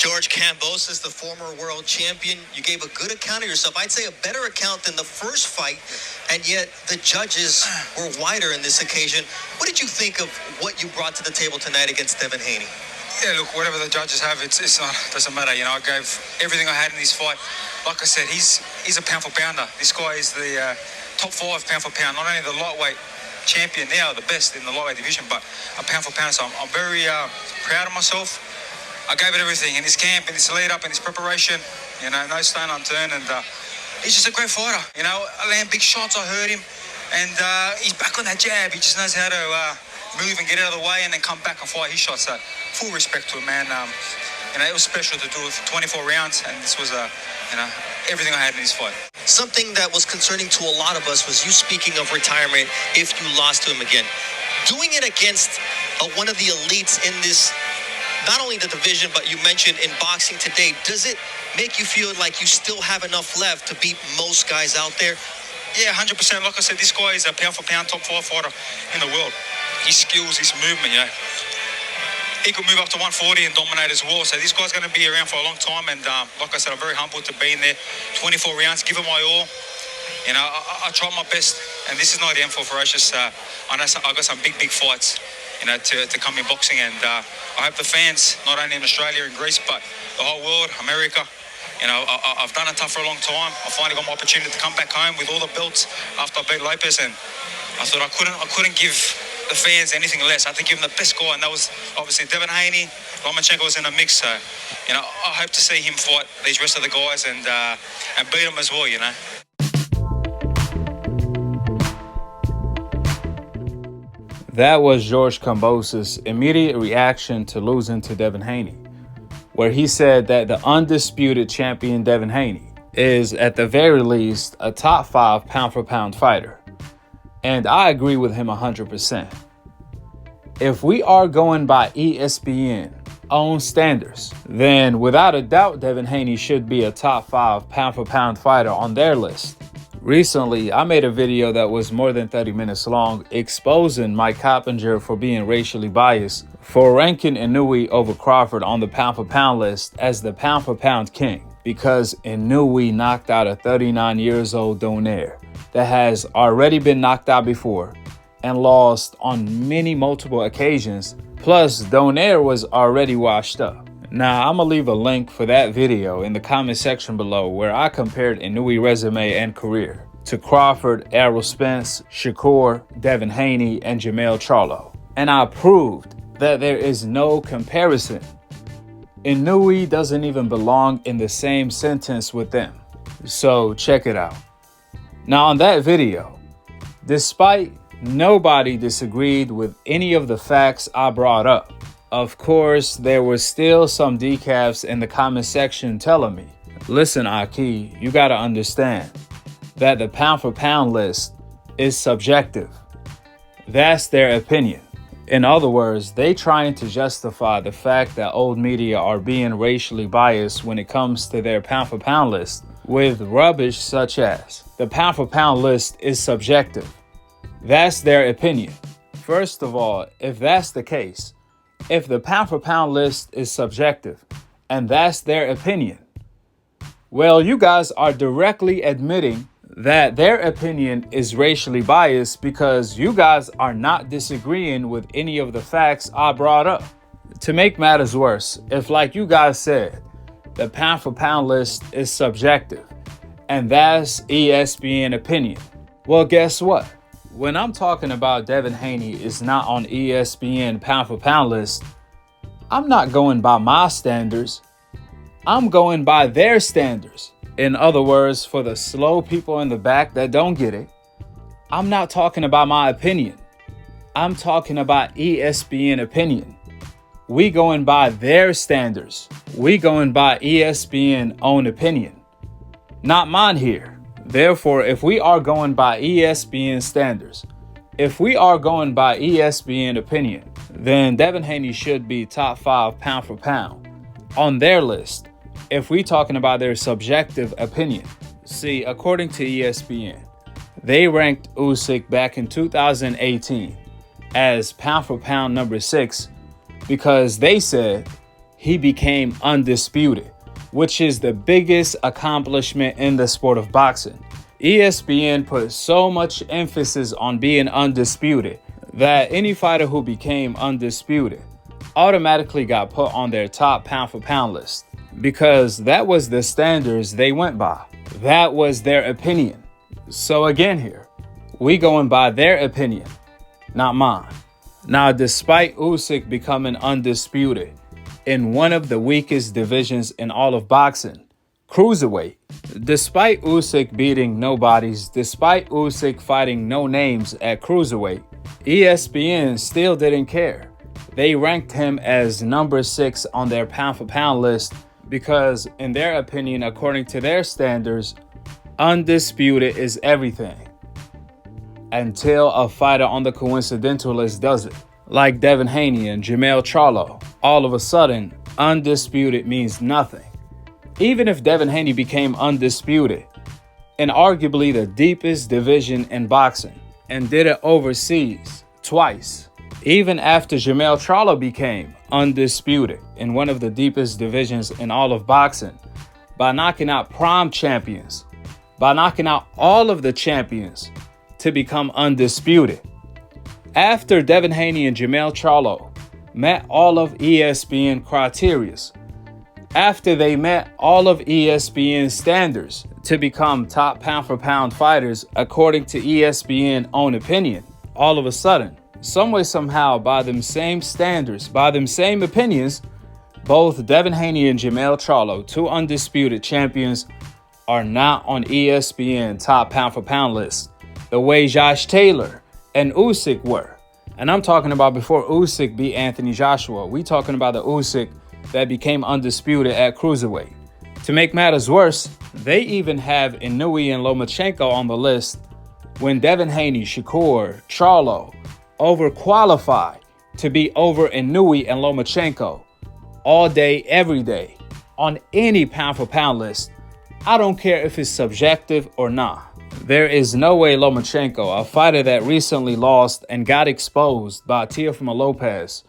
George Kambosos, the former world champion, you gave a good account of yourself. I'd say a better account than the first fight, and yet the judges were wider in this occasion. What did you think of what you brought to the table tonight against Devin Haney? Yeah, look, whatever the judges have, it's not, doesn't matter. You know, I gave everything I had in this fight. Like I said, he's a pound for pounder. This guy is the top 5 pound for pound. Not only the lightweight champion now, the best in the lightweight division, but a pound for pounder. So I'm very proud of myself. I gave it everything in this camp, in this lead up, in this preparation. You know, no stone unturned, and he's just a great fighter. You know, I land big shots. I hurt him, and he's back on that jab. He just knows how to move and get out of the way, and then come back and fight his shots. So full respect to him, man. You know, it was special to do it for 24 rounds, and this was you know, everything I had in this fight. Something that was concerning to a lot of us was you speaking of retirement if you lost to him again. Doing it against one of the elites in this, not only the division, but you mentioned in boxing today, does it make you feel like you still have enough left to beat most guys out there? Yeah, 100%. Like I said, this guy is a pound for pound top 5 fighter in the world. His skills, his movement, you know. He could move up to 140 and dominate as well. So this guy's going to be around for a long time. And like I said, I'm very humbled to be in there. 24 rounds, give it my all. You know, I tried my best. And this is not the end for Ferocious. I know I got some big fights, you know, to come in boxing. And I hope the fans, not only in Australia and Greece, but the whole world, America, you know, I've done it tough for a long time. I finally got my opportunity to come back home with all the belts after I beat Lopez. And I thought I couldn't give the fans anything less. I had to give them the best guy, and that was obviously Devin Haney. Lomachenko was in the mix, so you know, I hope to see him fight these rest of the guys and beat them as well. You know. That was George Kambosos' immediate reaction to losing to Devin Haney, where he said that the undisputed champion Devin Haney is at the very least a top 5 pound for pound fighter. And I agree with him 100%. If we are going by ESPN own standards, then without a doubt Devin Haney should be a top 5 pound for pound fighter on their list. Recently, I made a video that was more than 30 minutes long exposing Mike Coppinger for being racially biased for ranking Inoue over Crawford on the pound for pound list as the pound for pound king, because Inoue knocked out a 39 years old Donaire that has already been knocked out before and lost on multiple occasions. Plus, Donaire was already washed up. Now, I'm gonna leave a link for that video in the comment section below where I compared Inoue's resume and career to Crawford, Errol Spence, Shakur, Devin Haney, and Jermell Charlo. And I proved that there is no comparison. Inoue doesn't even belong in the same sentence with them. So check it out. Now on that video, despite nobody disagreed with any of the facts I brought up, of course, there were still some decafs in the comment section telling me, listen, Akhi, you gotta understand that the pound for pound list is subjective. That's their opinion. In other words, they trying to justify the fact that old media are being racially biased when it comes to their pound for pound list with rubbish such as the pound for pound list is subjective. That's their opinion. First of all, if that's the case, if the pound for pound list is subjective and that's their opinion, well, you guys are directly admitting that their opinion is racially biased because you guys are not disagreeing with any of the facts I brought up. To make matters worse, if like you guys said, the pound for pound list is subjective and that's ESPN opinion, well, guess what? When I'm talking about Devin Haney is not on ESPN pound for pound list, I'm not going by my standards. I'm going by their standards. In other words, for the slow people in the back that don't get it, I'm not talking about my opinion. I'm talking about ESPN opinion. We going by their standards. We going by ESPN own opinion, not mine here. Therefore, if we are going by ESPN standards, if we are going by ESPN opinion, then Devin Haney should be top 5 pound for pound on their list. If we talking about their subjective opinion. See, according to ESPN, they ranked Usyk back in 2018 as pound for pound number 6 because they said he became undisputed, which is the biggest accomplishment in the sport of boxing. ESPN put so much emphasis on being undisputed that any fighter who became undisputed automatically got put on their top pound-for-pound list, because that was the standards they went by. That was their opinion. So again here, we going by their opinion, not mine. Now, despite Usyk becoming undisputed in one of the weakest divisions in all of boxing, cruiserweight, despite Usyk beating nobodies, despite Usyk fighting no names at cruiserweight, ESPN still didn't care. They ranked him as number 6 on their pound-for-pound list because, in their opinion, according to their standards, undisputed is everything. Until a fighter on the coincidental list does it. Like Devin Haney and Charlo, all of a sudden, undisputed means nothing. Even if Devin Haney became undisputed in arguably the deepest division in boxing and did it overseas twice, even after Charlo became undisputed in one of the deepest divisions in all of boxing, by knocking out prime champions, by knocking out all of the champions to become undisputed. After Devin Haney and Charlo met all of ESPN criteria, after they met all of ESPN standards to become top pound-for-pound fighters according to ESPN's own opinion, all of a sudden, some way, somehow, by them same standards, by them same opinions, both Devin Haney and Charlo, 2 undisputed champions, are not on ESPN top pound-for-pound list the way Josh Taylor and Usyk were. And I'm talking about before Usyk beat Anthony Joshua. We talking about the Usyk that became undisputed at cruiserweight. To make matters worse, they even have Inouye and Lomachenko on the list when Devin Haney, Shakur, Charlo overqualified to be over Inouye and Lomachenko all day, every day, on any pound-for-pound list. I don't care if it's subjective or not. There is no way Lomachenko, a fighter that recently lost and got exposed by Teofimo Lopez,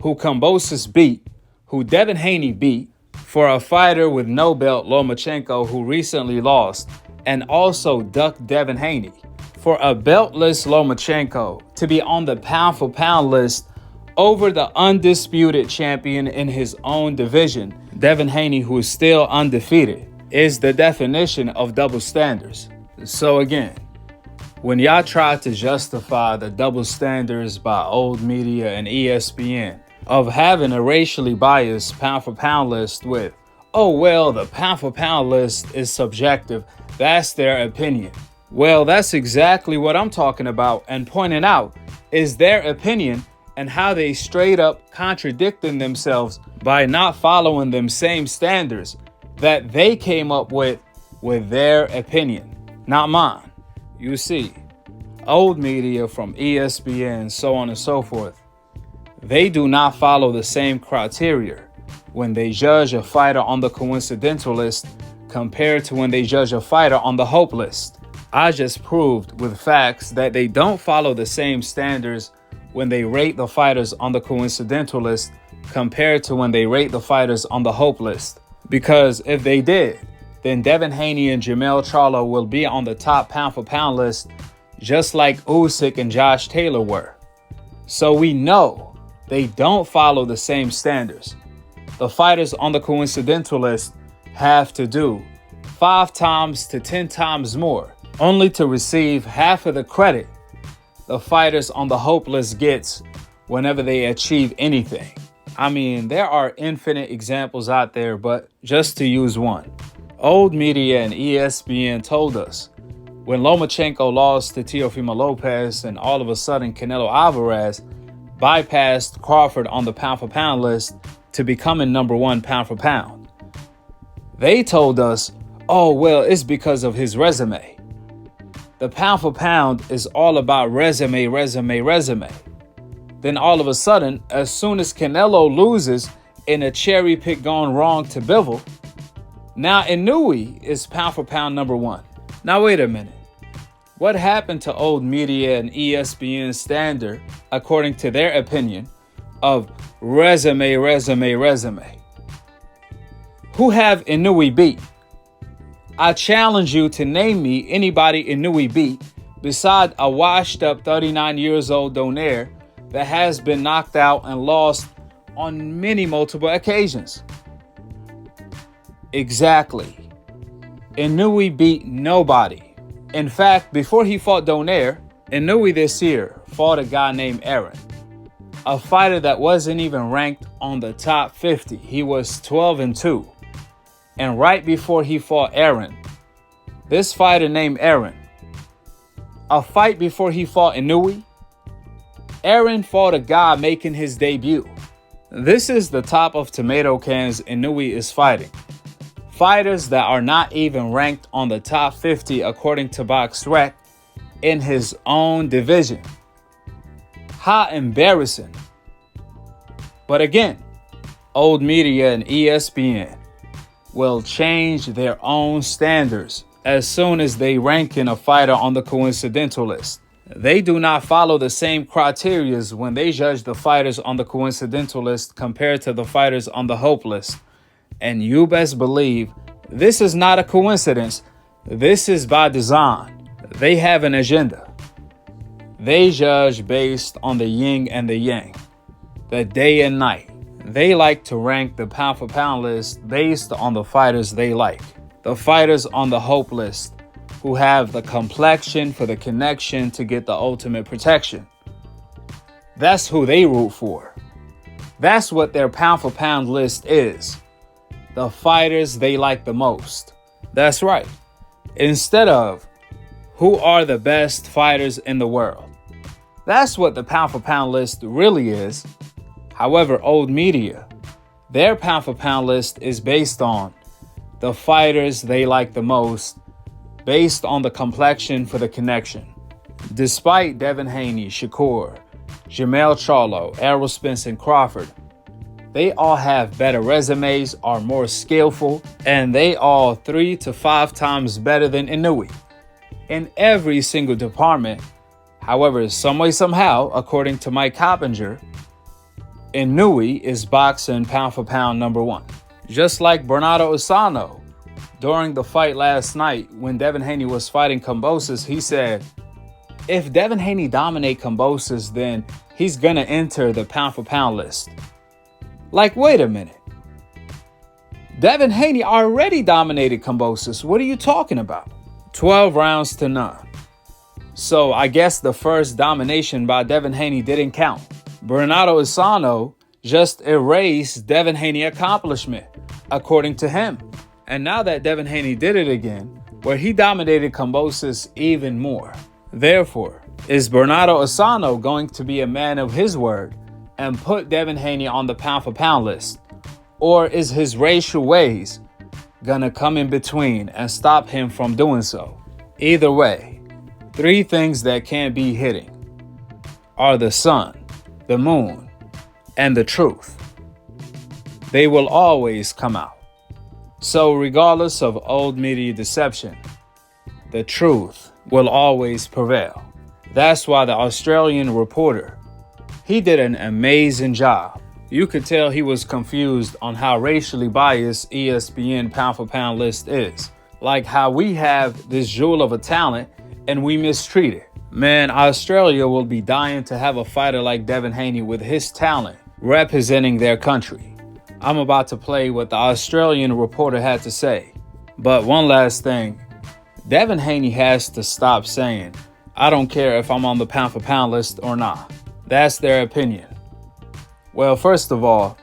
who Kambosos beat, who Devin Haney beat, for a fighter with no belt, Lomachenko, who recently lost and also ducked Devin Haney, for a beltless Lomachenko to be on the pound-for-pound list over the undisputed champion in his own division, Devin Haney, who is still undefeated, is the definition of double standards. So again, when y'all try to justify the double standards by old media and ESPN of having a racially biased pound-for-pound list with, oh well, the pound-for-pound list is subjective, that's their opinion. Well, that's exactly what I'm talking about and pointing out is their opinion and how they straight up contradicting themselves by not following them same standards that they came up with their opinion, not mine. You see, old media from ESPN, so on and so forth, they do not follow the same criteria when they judge a fighter on the coincidental list compared to when they judge a fighter on the hope list. I just proved with facts that they don't follow the same standards when they rate the fighters on the coincidental list compared to when they rate the fighters on the hope list. Because if they did, then Devin Haney and Charlo will be on the top pound-for-pound list just like Usyk and Josh Taylor were. So we know they don't follow the same standards. The fighters on the coincidental list have to do 5 times to 10 times more only to receive half of the credit the fighters on the hope list gets whenever they achieve anything. I mean, there are infinite examples out there, but just to use one. Old media and ESPN told us when Lomachenko lost to Teofimo Lopez and all of a sudden Canelo Alvarez bypassed Crawford on the pound-for-pound list to becoming number 1 pound-for-pound. They told us, oh, well, it's because of his resume. The pound-for-pound is all about resume. Then all of a sudden, as soon as Canelo loses in a cherry pick gone wrong to Bivol, now Inouye is pound-for-pound number 1. Now wait a minute. What happened to old media and ESPN standard, according to their opinion, of resume? Who have Inoue beat? I challenge you to name me anybody Inoue beat beside a washed-up 39 years old Donaire that has been knocked out and lost on many multiple occasions. Exactly. Inoue beat nobody. In fact, before he fought Donaire, Inoue this year fought a guy named Aaron, a fighter that wasn't even ranked on the top 50. He was 12-2. And right before he fought Aaron, this fighter named Aaron, a fight before he fought Inoue, Aaron fought a guy making his debut. This is the top of tomato cans Inoue is fighting. Fighters that are not even ranked on the top 50 according to BoxRec in his own division. How embarrassing. But again, old media and ESPN will change their own standards as soon as they rank in a fighter on the coincidental list. They do not follow the same criteria when they judge the fighters on the coincidental list compared to the fighters on the hope list. And you best believe this is not a coincidence. This is by design. They have an agenda. They judge based on the yin and the yang, the day and night. They like to rank the pound for pound list based on the fighters they like. The fighters on the hope list who have the complexion for the connection to get the ultimate protection. That's who they root for. That's what their pound for pound list is. The fighters they like the most. That's right. Instead of who are the best fighters in the world. That's what the pound for pound list really is. However, old media, their pound for pound list is based on the fighters they like the most, based on the complexion for the connection. Despite Devin Haney, Shakur, Jermell Charlo, Errol Spence, and Crawford, they all have better resumes, are more skillful, and they all 3 to 5 times better than Inoue in every single department. However, some way, somehow, according to Mike Coppinger, Inoue is boxing pound for pound number 1. Just like Bernardo Asano, during the fight last night when Devin Haney was fighting Kambosos, he said, if Devin Haney dominate Kambosos, then he's gonna enter the pound for pound list. Like, wait a minute. Devin Haney already dominated Kambosos. What are you talking about? 12 rounds to none. So I guess the first domination by Devin Haney didn't count. Bernardo Asano just erased Devin Haney's accomplishment, according to him. And now that Devin Haney did it again, where he dominated Kambosos even more. Therefore, is Bernardo Asano going to be a man of his word and put Devin Haney on the pound for pound list? Or is his racial ways gonna come in between and stop him from doing so? Either way, 3 things that can't be hitting are the sun, the moon, and the truth. They will always come out. So regardless of old media deception, the truth will always prevail. That's why the Australian reporter, he did an amazing job. You could tell he was confused on how racially biased ESPN pound for pound list is. Like how we have this jewel of a talent and we mistreat it. Man, Australia will be dying to have a fighter like Devin Haney with his talent representing their country. I'm about to play what the Australian reporter had to say. But one last thing, Devin Haney has to stop saying, I don't care if I'm on the pound for pound list or not. That's their opinion. Well, first of all,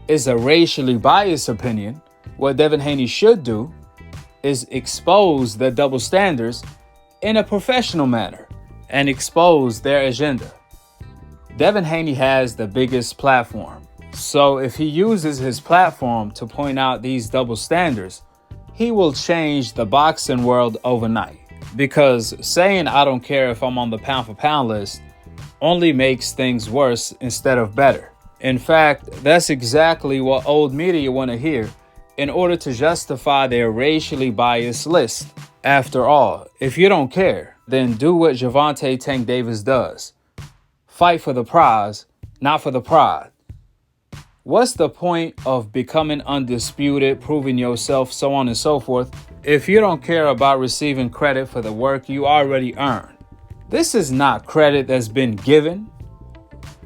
it's a racially biased opinion. What Devin Haney should do is expose the double standards in a professional manner and expose their agenda. Devin Haney has the biggest platform. So if he uses his platform to point out these double standards, he will change the boxing world overnight. Because saying I don't care if I'm on the pound for pound list only makes things worse instead of better. In fact, that's exactly what old media want to hear in order to justify their racially biased list. After all, if you don't care, then do what Gervonta Tank Davis does. Fight for the prize, not for the pride. What's the point of becoming undisputed, proving yourself, so on and so forth, if you don't care about receiving credit for the work you already earned? This is not credit that's been given.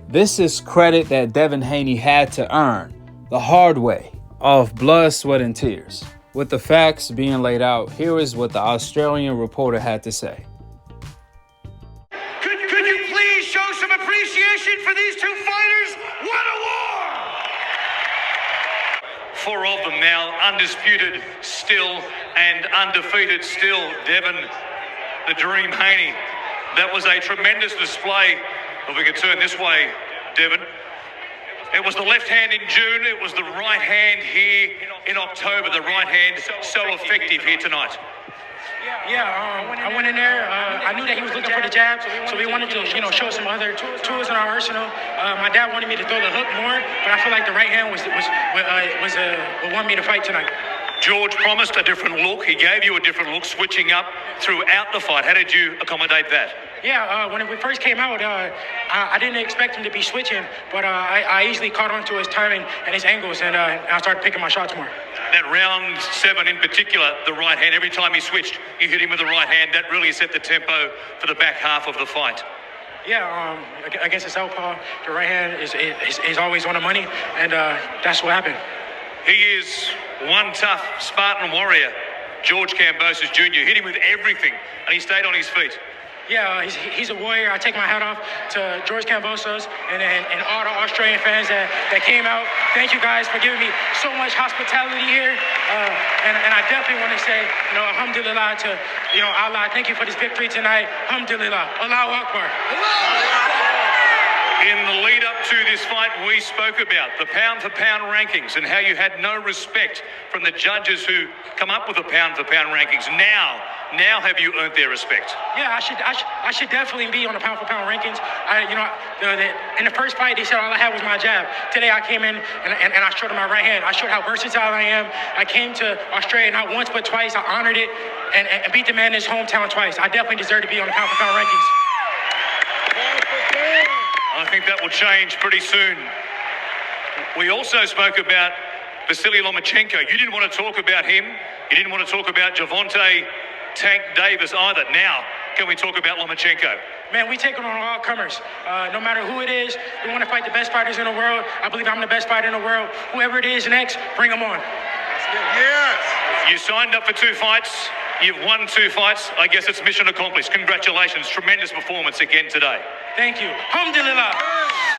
This is credit that Devin Haney had to earn the hard way, of blood, sweat, and tears. With the facts being laid out, here is what the Australian reporter had to say. Could you please show some appreciation for these two fighters? What a war! Four of them now, undisputed still and undefeated still. Devin, the Dream Haney. That was a tremendous display. If we could turn this way, Devin. It was the left hand in June. It was the right hand here in October. The right hand so effective here tonight. I went in there. I knew that he was looking for the jab, so we wanted to, show some other tools in our arsenal. My dad wanted me to throw the hook more, but I feel like the right hand was what wanted me to fight tonight. George promised a different look. He gave you a different look, switching up throughout the fight. How did you accommodate that? When we first came out, I didn't expect him to be switching, but I easily caught on to his timing and his angles, and I started picking my shots more. That round 7 in particular, the right hand, every time he switched, you hit him with the right hand. That really set the tempo for the back half of the fight. Against the southpaw, the right hand is always on the money, and that's what happened. He is one tough Spartan warrior, George Kambosos Jr. Hit him with everything, and he stayed on his feet. He's a warrior. I take my hat off to George Kambosos and all the Australian fans that came out. Thank you guys for giving me so much hospitality here. And I definitely want to say, alhamdulillah to, Allah, thank you for this victory tonight. Alhamdulillah. Allahu Akbar. In the lead up to this fight, we spoke about the pound-for-pound rankings and how you had no respect from the judges who come up with the pound-for-pound rankings. Now have you earned their respect? I should definitely be on the pound-for-pound rankings. In the first fight, they said all I had was my jab. Today, I came in and I showed them my right hand. I showed how versatile I am. I came to Australia not once but twice. I honored it and beat the man in his hometown twice. I definitely deserve to be on the pound-for-pound rankings. I think that will change pretty soon. We also spoke about Vasily Lomachenko. You didn't want to talk about him. You didn't want to talk about Gervonta Tank Davis either. Now, can we talk about Lomachenko? Man, we take it on all comers. No matter who it is, we want to fight the best fighters in the world. I believe I'm the best fighter in the world. Whoever it is next, bring them on. Yes! You signed up for 2 fights. You've won 2 fights. I guess it's mission accomplished. Congratulations. Tremendous performance again today. Thank you. Alhamdulillah.